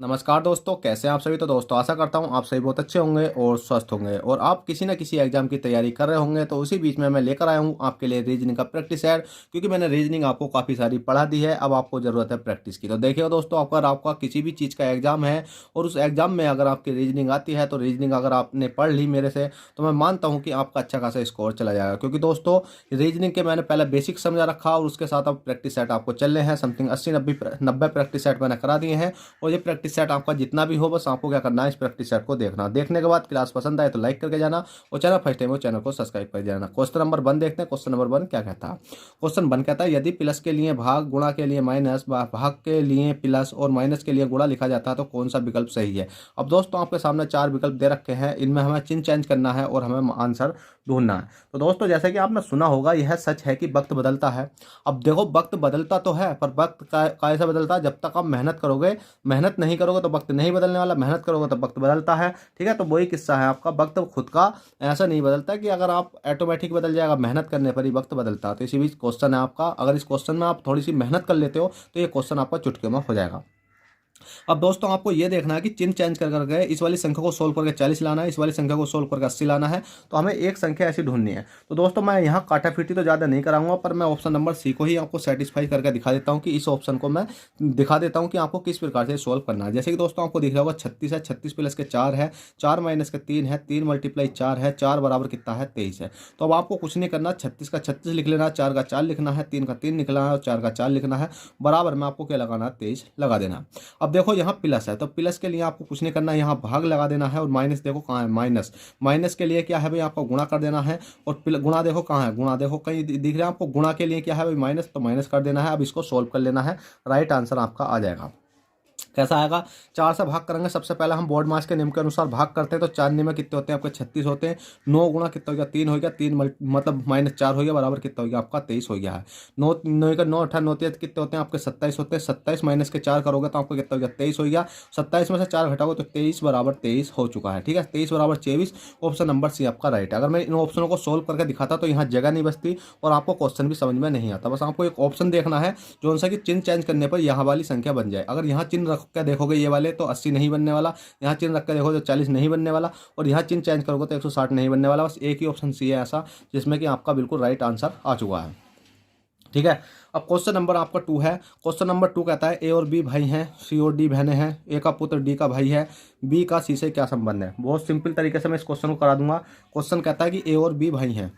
नमस्कार दोस्तों, कैसे हैं आप सभी। तो दोस्तों आशा करता हूं आप सभी बहुत अच्छे होंगे और स्वस्थ होंगे और आप किसी न किसी एग्जाम की तैयारी कर रहे होंगे। तो उसी बीच में मैं लेकर आया हूं आपके लिए रीजनिंग का प्रैक्टिस सेट, क्योंकि मैंने रीजनिंग आपको काफ़ी सारी पढ़ा दी है। अब आपको ज़रूरत है प्रैक्टिस की। तो देखिए दोस्तों, अगर आपका किसी भी चीज़ का एग्जाम है और उस एग्जाम में अगर आपकी रीजनिंग आती है, तो रीजनिंग अगर आपने पढ़ ली मेरे से, तो मैं मानता हूँ कि आपका अच्छा खासा स्कोर चला जाएगा। क्योंकि दोस्तों रीजनिंग के मैंने पहले बेसिक समझा रखा और उसके साथ अब प्रैक्टिस सेट आपको चल रहे हैं। समथिंग 80-90 प्रैक्टिस सेट मैंने करा दिए हैं। और ये प्रैक्टिस सेट आपका जितना भी हो, बस आपको क्या करना है, इस प्रैक्टिस सेट को देखना। देखने के बाद क्लास पसंद आए तो लाइक करके जाना और चैनल फर्स्ट टाइम हो चैनल को सब्सक्राइब कर जाना। क्वेश्चन नंबर 1 देखते हैं। क्वेश्चन नंबर 1 क्या कहता है। क्वेश्चन 1 कहता है, यदि प्लस के लिए भाग, गुणा के लिए माइनस, भाग के लिए प्लस और माइनस के लिए गुणा लिखा जाता है तो कौन सा विकल्प सही है। अब दोस्तों आपके सामने 4 विकल्प दे रखे हैं, इनमें हमें चिन्ह चेंज करना है और हमें आंसर ढूंढना है। तो दोस्तों जैसे कि आपने सुना होगा, यह सच है कि वक्त बदलता है। अब देखो, वक्त बदलता तो है, पर वक्त कैसे बदलता है, जब तक आप मेहनत करोगे। मेहनत नहीं करोगे तो वक्त नहीं बदलने वाला, मेहनत करोगे तो वक्त बदलता है। ठीक है, तो वही किस्सा है आपका। वक्त खुद का ऐसा नहीं बदलता कि अगर आप ऑटोमेटिक बदल जाएगा, मेहनत करने पर ही वक्त बदलता है। तो इसी बीच क्वेश्चन है आपका, अगर इस क्वेश्चन में आप थोड़ी सी मेहनत कर लेते हो तो ये क्वेश्चन आपका चुटकी में हो जाएगा। अब दोस्तों आपको ये देखना है कि चिन्ह चेंज कर करके इस वाली संख्या को सोल्व करके 40 लाना है, इस वाली संख्या को सोल्व करके 80 लाना है। तो हमें एक संख्या ऐसी ढूंढनी है। तो दोस्तों मैं यहाँ काटाफीटी तो ज़्यादा नहीं कराऊंगा, पर मैं ऑप्शन नंबर सी को ही आपको सेटिस्फाई करके दिखा देता हूँ कि इस ऑप्शन को मैं दिखा देता हूँ कि आपको किस प्रकार से सोल्व करना है। जैसे कि दोस्तों आपको दिख रहा होगा 36 है, 36 प्लस के 4 है, 4 माइनस के 3 है, 3 मल्टीप्लाई 4 है, 4 बराबर कितना है 23 है। तो अब आपको कुछ नहीं करना, 36 का 36 लिख लेना है, 4 का 4 लिखना है, 3 का 3 लिखना है और 4 का 4 लिखना है। बराबर में आपको क्या लगाना है, 23 लगा देना। अब देखो यहाँ प्लस है, तो प्लस के लिए आपको कुछ नहीं करना है, यहाँ भाग लगा देना है। और माइनस देखो कहाँ है, माइनस। माइनस के लिए क्या है भाई, आपको गुणा कर देना है। और गुणा देखो कहाँ है, गुणा देखो कहीं दिख रहा है आपको। गुणा के लिए क्या है भाई, माइनस, तो माइनस कर देना है। अब इसको सोल्व कर लेना है, राइट आंसर आपका आ जाएगा। कैसा आएगा, 4 से भाग करेंगे। सबसे पहले हम बोर्ड मास के नियम के अनुसार भाग करते हैं। तो 4 में कितने होते हैं आपके, 36 होते हैं। 9 गुणा कितना हो गया, 3 हो गया। 3 मतलब -4 हो गया, बराबर कितना हो गया आपका 23 हो गया है। 9 9 का 9 8 9 कितने होते हैं आपके 27 होते हैं। 27 माइनस के 4 करोगे तो आपको कितना हो गया, 23 हो गया। 27 में से 4 घटाओगे तो 23 बराबर 23 हो चुका है। ठीक है, 23 बराबर 24। ऑप्शन नंबर सी आपका राइट है। अगर मैं इन ऑप्शनों को सोल्व करके दिखाता तो यहाँ जगह नहीं बचती और आपको क्वेश्चन भी समझ में नहीं आता। बस आपको एक ऑप्शन देखना है जो सा कि चिन्ह चेंज करने पर यहाँ वाली संख्या बन जाए। अगर यहाँ चिन्ह रख के देखोगे ये वाले, तो 80 नहीं बनने वाला। यहाँ चिन्ह रख के देखो तो 40 नहीं बनने वाला। और यहाँ चिन्ह चेंज करोगे तो 160 नहीं बनने वाला। बस एक ही ऑप्शन सी है ऐसा जिसमें कि आपका बिल्कुल राइट आंसर आ चुका है। ठीक है, अब क्वेश्चन नंबर आपका 2 है। क्वेश्चन नंबर 2 कहता है, ए और बी भाई हैं, सी और डी बहनें हैं, ए का पुत्र डी का भाई है, बी का सी से क्या संबंध है। बहुत सिंपल तरीके से मैं इस क्वेश्चन को करा दूंगा। क्वेश्चन कहता है कि ए और बी भाई हैं।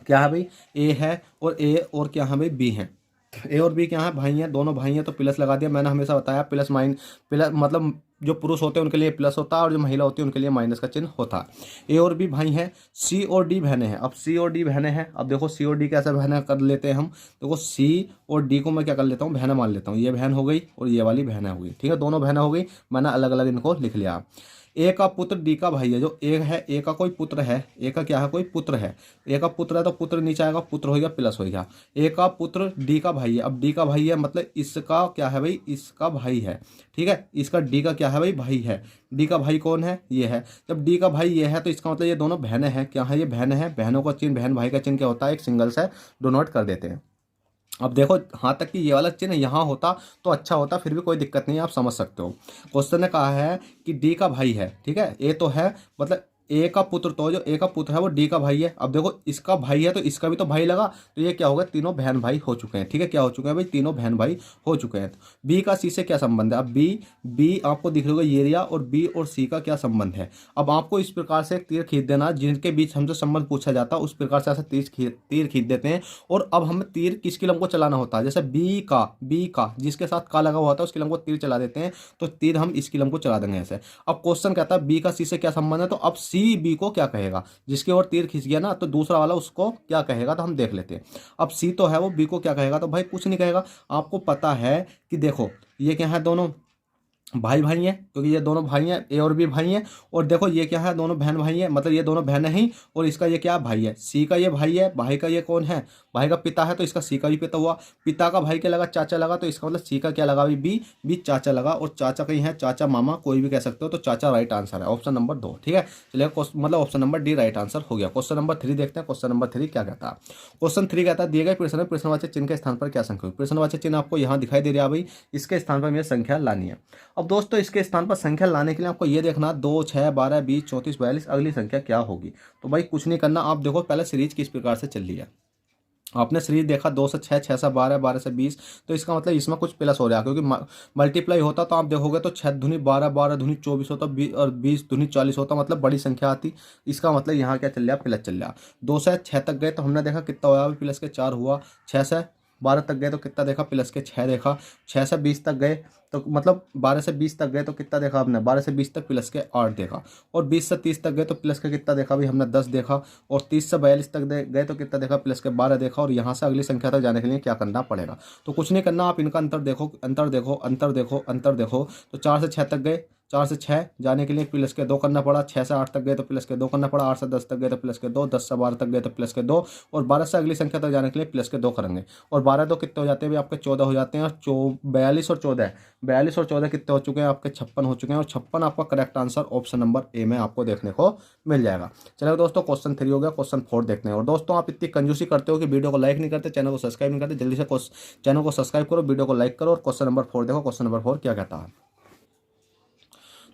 क्या है भाई, ए है और ए और क्या है भाई, बी है। ए और बी क्या है, भाई हैं, दोनों भाई हैं, तो प्लस लगा दिया। मैंने हमेशा बताया प्लस प्लस मतलब जो पुरुष होते हैं उनके लिए प्लस होता है और जो महिला होती है उनके लिए माइनस का चिन्ह होता है। ए और बी भाई हैं, सी और डी बहनें हैं। अब सी और डी बहनें हैं। अब देखो सी और डी कैसे बहनें कर लेते हैं हम। देखो सी और डी को मैं क्या कर लेता हूँ, बहनें मान लेता हूँ। ये बहन हो गई और ये वाली बहन हो गई। ठीक है, दोनों बहनें हो गई। मैंने अलग अलग इनको लिख लिया। ए का पुत्र डी का भाई है। जो ए है, ए का कोई पुत्र है, ए का क्या है, कोई पुत्र है। ए का पुत्र है तो पुत्र नीचे आएगा, पुत्र हो गया प्लस हो गया। ए का पुत्र डी का भाई है। अब डी का भाई है मतलब इसका क्या है भाई, इसका भाई है। ठीक है, इसका डी का क्या है भाई, भाई है। डी का भाई कौन है, ये है। जब डी का भाई ये है तो इसका मतलब ये दोनों बहनें हैं। क्या है, ये बहन है। बहनों का चिन्ह, बहन भाई का चिन्ह क्या होता है, एक सिंगल से डोनोट कर देते हैं। अब देखो हाँ तक कि ये वाला चिन्ह यहाँ होता तो अच्छा होता, फिर भी कोई दिक्कत नहीं है, आप समझ सकते हो। क्वेश्चन ने कहा है कि डी का भाई है। ठीक है, ए तो है मतलब ए का पुत्र, तो जो ए का पुत्र है वो डी का भाई है। अब देखो इसका भाई है तो इसका भी तो भाई लगा, तो ये क्या होगा, तीनों बहन भाई हो चुके हैं। ठीक है, क्या हो चुके हैं भाई, तीनों बहन भाई हो चुके हैं। बी का सी से क्या संबंध है। अब बी बी आपको दिख रहा होगा ये एरिया, और बी और सी का क्या संबंध है। अब आपको इस प्रकार से एक तीर खींच देना, जिनके बीच हमसे संबंध पूछा जाता है उस प्रकार से ऐसा तीर खींच देते हैं। और अब हमें तीर किसकी लंब को चलाना होता है, जैसे बी का जिसके साथ का लगा हुआ होता है उसकी लंब को तीर चला देते हैं, तो तीर हम इसकी लंब को चला देंगे ऐसे। अब क्वेश्चन कहता है बी का सी से क्या संबंध है, तो अब सी बी को क्या कहेगा, जिसके ओर तीर खींच गया ना तो दूसरा वाला उसको क्या कहेगा, तो हम देख लेते हैं। अब सी तो है, वो बी को क्या कहेगा, तो भाई कुछ नहीं कहेगा। आपको पता है कि देखो ये क्या है, दोनों भाई भाई हैं, क्योंकि ये दोनों भाई हैं, ए और बी भाई हैं। और देखो ये क्या है, दोनों बहन भाई हैं, मतलब ये दोनों बहनें हैं। और इसका ये क्या भाई है, सी का ये भाई है। भाई का ये कौन है, भाई का पिता है, तो इसका सी का भी पिता हुआ। पिता का भाई क्या लगा, चाचा लगा, तो इसका मतलब सी का क्या लगा, बी चाचा लगा। और चाचा कहीं है, चाचा मामा कोई भी कह सकते हो, तो चाचा राइट आंसर है, ऑप्शन नंबर 2। ठीक है, चलिए मतलब option number D right answer हो गया। क्वेश्चन नंबर 3 देखते हैं। क्वेश्चन नंबर 3 क्या कहता है। क्वेश्चन 3 कहता है, दिए गए प्रश्न में प्रश्नवाचक चिन्ह के स्थान पर क्या संख्या हुई। प्रश्नवाचक चिन्ह आपको यहाँ दिखाई दे रहा है भाई, इसके स्थान पर मुझे संख्या लानी है। अब अब दोस्तों इसके स्थान पर संख्या लाने के लिए आपको ये देखना 2, 6, 12, 20, 34, 42 अगली संख्या क्या होगी। तो भाई कुछ नहीं करना, आप देखो पहले सीरीज किस प्रकार से चल रही है। आपने सीरीज देखा 2 से 6, 6 से 12, 12 से 20, तो इसका मतलब इसमें कुछ प्लस हो रहा है, क्योंकि मल्टीप्लाई होता तो आप देखोगे तो 6 दूनी 12, 12 दूनी 24 होता, और 20 दूनी 40 होता, मतलब बड़ी संख्या आती। इसका मतलब यहाँ क्या चल रहा, प्लस चल रहा। 2 से 6 तक गए तो हमने देखा कितना हुआ, प्लस के 4 हुआ। 6 से 12 तक गए तो कितना देखा, प्लस के 6 देखा। 6 से 20 तक गए तो मतलब 12 से 20 तक गए तो कितना देखा आपने, 12 से 20 तक प्लस के 8 देखा। और 20 से 30 तक गए तो प्लस के कितना देखा भाई हमने, 10 देखा। और 30 से 42 तक गए तो कितना देखा, प्लस के 12 देखा। और यहाँ से अगली संख्या तक जाने के लिए क्या करना पड़ेगा, तो कुछ नहीं करना, आप इनका अंतर देखो, अंतर देखो, अंतर देखो, अंतर देखो। तो 4 से 6 तक गए, 4 से 6 जाने के लिए प्लस के 2 करना पड़ा। 6 से 8 तक गए तो प्लस के 2 करना पड़ा। 8 से 10 तक गए तो प्लस के 2, 10 से 12 तक गए तो प्लस के 2, और 12 से अगली संख्या तक जाने के लिए प्लस के 2 करेंगे। और 12 2 कितने हो जाते हैं भाई आपके, 14 हो जाते हैं। और 42 और 14, 42 और 14 कितने हो चुके हैं आपके, 56 हो चुके हैं। और 56 आपका correct answer option number A में आपको देखने को मिल जाएगा। चलो दोस्तों क्वेश्चन 3 हो गया, क्वेश्चन 4 देखते हैं। और दोस्तों आप इतनी कंजूसी करते हो कि वीडियो को लाइक नहीं करते, चैनल को सब्सक्राइब नहीं करते, जल्दी से चैनल को सब्सक्राइब करो, वीडियो को लाइक करो। और क्वेश्चन नंबर 4 देखो, क्वेश्चन नंबर 4 क्या कहता है।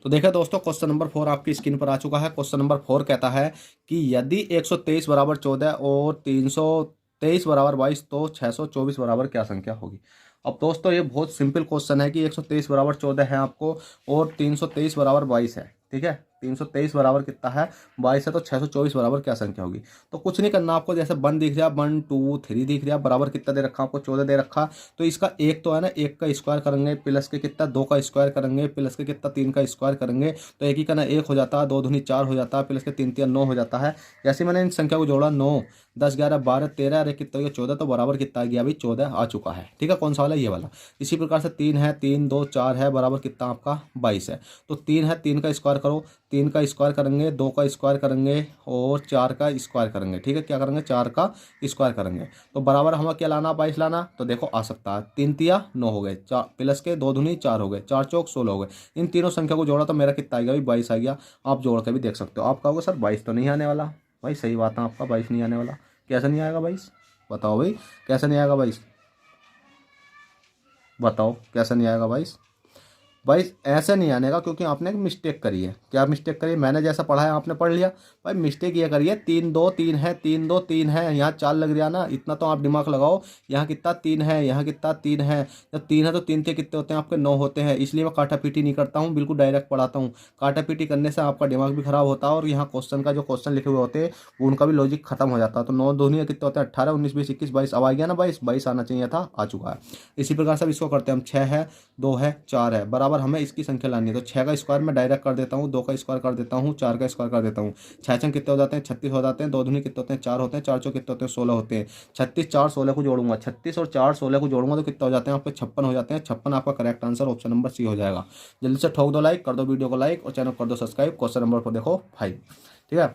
तो देखिए दोस्तों क्वेश्चन नंबर 4 आपकी स्क्रीन पर आ चुका है। क्वेश्चन नंबर 4 कहता है कि यदि 123 बराबर 14 और 323 बराबर 22 तो 624 बराबर क्या संख्या होगी। अब दोस्तों ये बहुत सिंपल क्वेश्चन है कि 123 बराबर 14 है आपको, और 323 बराबर 22 है। ठीक है, 323 बराबर कितना है, 22 है, तो 624 बराबर क्या संख्या होगी। तो कुछ नहीं करना आपको, जैसे 1 दिख रहा, 1 2 3 दिख रहा, बराबर कितना दे रखा आपको, 14 दे रखा। तो इसका एक तो है ना, एक का स्क्वायर करेंगे, प्लस के कितना 2 का स्क्वायर करेंगे, प्लस के कितना 3 का स्क्वायर करेंगे। तो एक ही का ना 1 हो जाता है, 2 दूनी 4 हो जाता है, प्लस के 3 3 9 हो जाता है। जैसे मैंने इन संख्या को जोड़ा 9 10 11 12 13, अरे कितना हो गया 14, तो बराबर कितना आ गया अभी 14 आ चुका है। ठीक है, कौन सा वाला, ये वाला। इसी प्रकार से 3 है, 3 2 4 है, बराबर कितना आपका 22 है। तो 3 है, 3 का स्क्वायर करो, 3 का स्क्वायर करेंगे, 2 का स्क्वायर करेंगे, और 4 का स्क्वायर करेंगे। ठीक है, क्या करेंगे, 4 का स्क्वायर करेंगे। तो बराबर हमें क्या लाना, 22 लाना। तो देखो आ सकता है, 3 तिया 9 हो गए, 4 प्लस के 2 दूनी 4 हो गए, 4 चौक 16 हो गए। इन तीनों संख्या को जोड़ा तो मेरा कितना आएगा भाई, 22 आ गया। आप जोड़ के भी देख सकते हो। आप कहोगे सर 22 तो नहीं आने वाला। भाई सही बात है, आपका 22 नहीं आने वाला। कैसे नहीं आएगा 22, बताओ भाई, कैसे नहीं आएगा 22, बताओ कैसे नहीं आएगा 22। भाई ऐसे नहीं आने का, क्योंकि आपने एक मिस्टेक करी है। क्या मिस्टेक करी है, मैंने जैसा पढ़ा है आपने पढ़ लिया। भाई मिस्टेक ये करी है, 3 2 3 है, 3 2 3 है, यहाँ 4 लग रहा ना, इतना तो आप दिमाग लगाओ। यहाँ कितना 3 है, यहाँ कितना 3 है। जब 3 है तो 3 के कितने होते हैं आपके, 9 होते हैं। इसलिए मैं काटा पीटी नहीं करता हूँ, बिल्कुल डायरेक्ट पढ़ाता हूँ। काटा पीटी करने से आपका दिमाग भी खराब होता है, और यहाँ क्वेश्चन का जो क्वेश्चन लिखे हुए होते हैं उनका भी लॉजिक खत्म हो जाता है। तो 9 दूनी कितने होते हैं, 18 19 20 21 22, अब आ गया ना 22, 22 आना चाहिए था, आ चुका है। इसी प्रकार से अब इसको करते हैं हम। 6 है, 2 है, 4 है, बराबर हमें इसकी संख्या लानी है। तो 6 का स्क्वायर मैं डायरेक्ट कर देता हूँ, 2 का स्क्वायर कर देता हूँ, 4 का स्क्वायर कर देता हूँ। 6 छंग कितने हो जाते हैं, 36 हो जाते हैं। 2 दूनी कितने होते हैं, 4 होते हैं। 4 चौक कितने होते हैं, 16 होते हैं। 36 4 16 को जोड़ूंगा, 36 और 4 16 को जोड़ूंगा तो कितना हो जाते हैं आपके, 56 हो जाते हैं। 56 आपका correct answer option number C हो जाएगा। जल्दी से ठोक दो लाइक, कर दो वीडियो को लाइक, और चैनल कर दो सब्सक्राइब। क्वेश्चन नंबर पर देखो 5। ठीक है,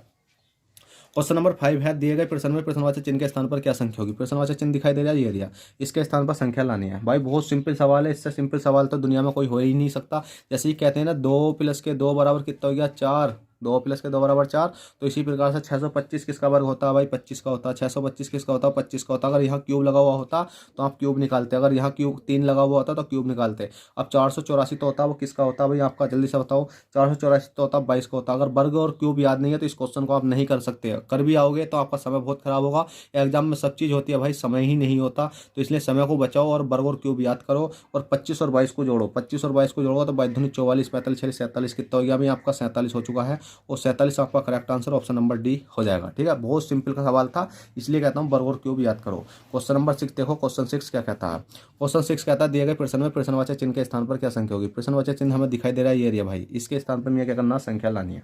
क्वेश्चन नंबर 5 है, दिए गए प्रश्न में प्रश्नवाचक चिन्ह के स्थान पर क्या संख्या होगी। प्रश्नवाचक चिन्ह दिखाई दे रहा है, ये दिया, इसके स्थान पर संख्या लानी है। भाई बहुत सिंपल सवाल है, इससे सिंपल सवाल तो दुनिया में कोई हो ही नहीं सकता। जैसे ही कहते हैं ना, 2 प्लस के 2 बराबर कितना हो गया, 4, 2 प्लस के 2 बराबर 4। तो इसी प्रकार से 625 किसका वर्ग होता है भाई, 25 का होता है। 625 किसका होता है, 25 का होता है। अगर यहाँ क्यूब लगा हुआ होता तो आप क्यूब निकालते, अगर यहाँ क्यूब 3 लगा हुआ होता तो क्यूब निकालते। अब 484 तो होता है, वो किसका होता है भाई आपका, जल्दी से बताओ। 484 तो होता है 22 का होता है। अगर वर्ग और क्यूब याद नहीं है तो इस क्वेश्चन को आप नहीं कर सकते। कर भी आओगे तो आपका समय बहुत खराब होगा। एग्जाम में सब चीज़ होती है भाई, समय ही नहीं होता। तो इसलिए समय को बचाओ और वर्ग और क्यूब याद करो, और 25 और 22 को जोड़ो। 25 और 22 को जोड़ोगा तो 22 दूनी 44, 45 46 47 कितना हो गया भाई आपका, 47 हो चुका है। और 47 आपका correct answer option number D हो जाएगा। ठीक है, बहुत सिंपल का सवाल था, इसलिए कहता हूं वर्ग और क्यूब याद करो। क्वेश्चन नंबर 6 देखो, क्वेश्चन 6 क्या कहता है। क्वेश्चन 6 कहता है, दिए गए प्रश्न में प्रश्नवाचक चिन्ह के स्थान पर क्या संख्या होगी। प्रश्नवाचक चिन्ह हमें दिखाई दे रहा है, ये एरिया भाई, इसके स्थान पर मुझे क्या करना, संख्या लानी है।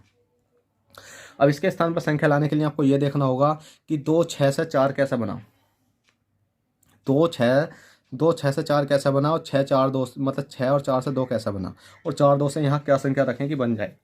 अब इसके स्थान पर संख्या लाने के लिए आपको यह देखना होगा कि 2 6 से 4 कैसे बना, 2 6 से 4 कैसे बना, और 6 4 2 मतलब 6 और 4 से 2 कैसे बना, और 4 2 से यहाँ क्या संख्या रखें कि बन जाए।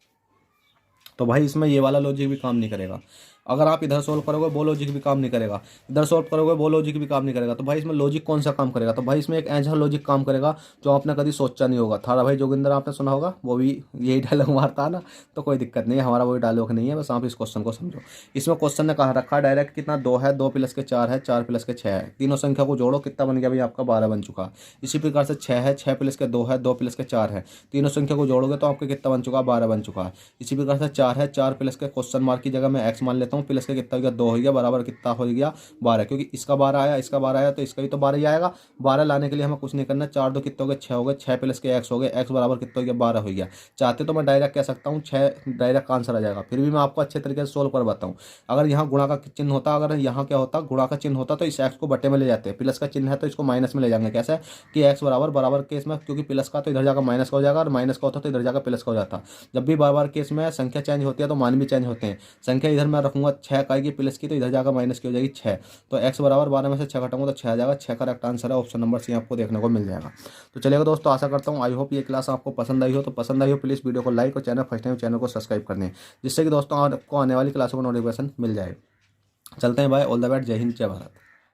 तो भाई इसमें ये वाला लॉजिक भी काम नहीं करेगा। अगर आप इधर सोल्व करोगे वो लॉजिक भी काम नहीं करेगा, इधर सोल्व करोगे वो लॉजिक भी काम नहीं करेगा। तो भाई इसमें लॉजिक कौन सा काम करेगा? तो भाई इसमें एक ऐसा लॉजिक काम करेगा जो आपने कभी सोचा नहीं होगा। थारा भाई जोगिंदर आपने सुना होगा, वो भी यही डायलॉग मारता है ना, तो कोई दिक्कत नहीं है, हमारा वही डायलॉग नहीं है, बस आप इस क्वेश्चन को समझो। इसमें क्वेश्चन ने कहा रखा डायरेक्ट कितना 2 है, 2 प्लस के 4 है, 4 प्लस के 6 है, तीनों संख्या को जोड़ो कितना बन गया भाई आपका 12 बन चुका। इसी प्रकार से 6 है, 6 प्लस के 2 है, 2 प्लस के 4 है, तीनों संख्या को जोड़ोगे तो आपका कितना बन चुका, 12 बन चुका है। इसी प्रकार से 4 है, 4 प्लस के क्वेश्चन मार्क की जगह मैं एक्स मान लेता हूँ, प्लस के कितना हो गया 2 हो गया, बराबर कितना हो गया 12, क्योंकि इसका 12 आया, इसका 12 आया तो इसका भी तो 12 ही आएगा। 12 लाने के लिए हमें कुछ नहीं करना, 4 2 कितने हो गए 6 हो गए, 6 प्लस के एक्स हो गए, एक्स बराबर कितना हो गया 12 हो गया। चाहते तो मैं डायरेक्ट कह सकता हूँ 6 डायरेक्ट आंसर आ जाएगा, फिर भी मैं आपको अच्छे तरीके से सोल्व कर बताऊँ। अगर यहाँ गुणा का चिन्ह होता, अगर यहाँ क्या होता गुणा का चिन्ह होता तो इस एक्स को बटे में ले जाते हैं, प्लस का चिन्ह है तो इसको माइनस में ले जाएंगे। कैसे कि एक्स बराबर बराबर केस में, क्योंकि प्लस का तो इधर जाकर माइनस का हो जाएगा और माइनस का होता तो इधर जाकर प्लस का हो जाता। जब भी बराबर केस में संख्या चेंज होती है तो मान भी चेंज होते हैं। संख्या इधर मैं रखूंगा 6 का आएगी प्लस की, तो इधर जाकर माइनस की हो जाएगी 6। तो एक्स बराबर 12 में से 6 घटाऊंगा तो 6 आ जाएगा। 6 करेक्ट आंसर है, ऑप्शन नंबर सी आपको देखने को मिल जाएगा। तो चलिएगा दोस्तों, आशा करता हूँ आई होप ये क्लास आपको पसंद आई हो। तो पसंद आई हो प्लीज़ वीडियो को लाइक और चैनल फर्स्ट टाइम चैनल को सब्सक्राइब कर दें, जिससे कि दोस्तों आपको आने वाली क्लासों का नोटिफिकेशन मिल जाए। चलते हैं, बाय, ऑल द बेस्ट, जय हिंद, जय भारत।